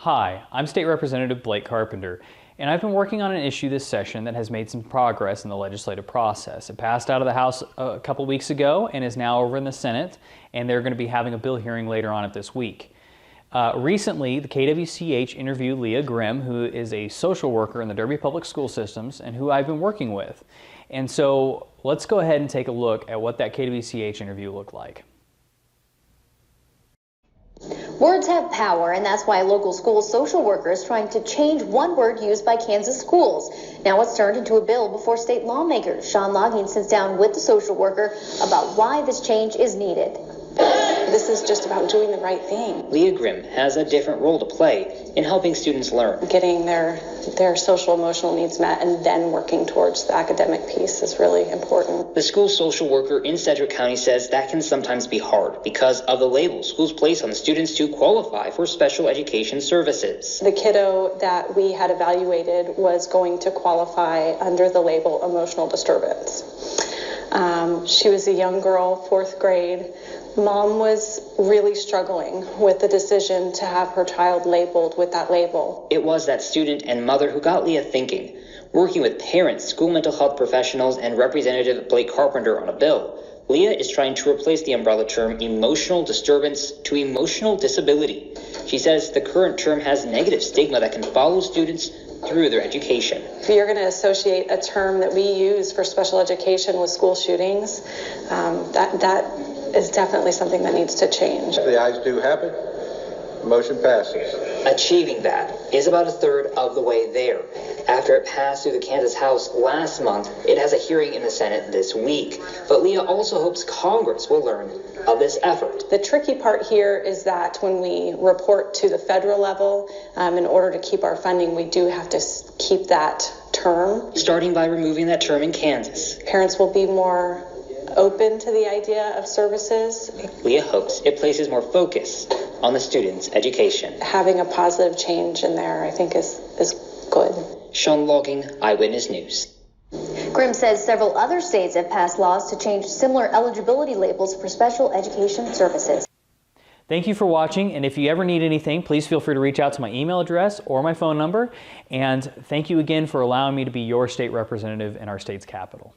Hi, I'm State Representative Blake Carpenter, and I've been working on an issue this session that has made some progress in the legislative process. It passed out of the House a couple weeks ago and is now over in the Senate, and they're going to be having a bill hearing later on this week. Recently, the KWCH interviewed Leah Grimm, who is a social worker in the Derby Public School Systems and who I've been working with. And so let's go ahead and take a look at what that KWCH interview looked like. Words have power, and that's why local school social workers trying to change one word used by Kansas schools. Now it's turned into a bill before state lawmakers. Sean Logging sits down with the social worker about why this change is needed. This is just about doing the right thing. Leah Grimm has a different role to play in helping students learn. Getting their social emotional needs met and then working towards the academic piece is really important. The school social worker in Sedgwick County says that can sometimes be hard because of the label schools place on the students to qualify for special education services. The kiddo that we had evaluated was going to qualify under the label emotional disturbance. She was a young girl, 4th grade. Mom was really struggling with the decision to have her child labeled with that label. It was that student and mother who got Leah thinking. Working with parents, school mental health professionals, and Representative Blake Carpenter on a bill, Leah is trying to replace the umbrella term emotional disturbance to emotional disability. She says the current term has negative stigma that can follow students through their education. If you're going to associate a term that we use for special education with school shootings, that is definitely something that needs to change. The ayes do have it. Motion passes. Achieving that is about a third of the way there. After it passed through the Kansas House last month, it has a hearing in the Senate this week. But Leah also hopes Congress will learn of this effort. The tricky part here is that when we report to the federal level, in order to keep our funding, we do have to keep that term. Starting by removing that term in Kansas. Parents will be more open to the idea of services. Leah hopes it places more focus on the students' education. Having a positive change in there, I think, is good. Sean Logging, Eyewitness News. Grimm says several other states have passed laws to change similar eligibility labels for special education services. Thank you for watching, and if you ever need anything, please feel free to reach out to my email address or my phone number. And thank you again for allowing me to be your state representative in our state's capital.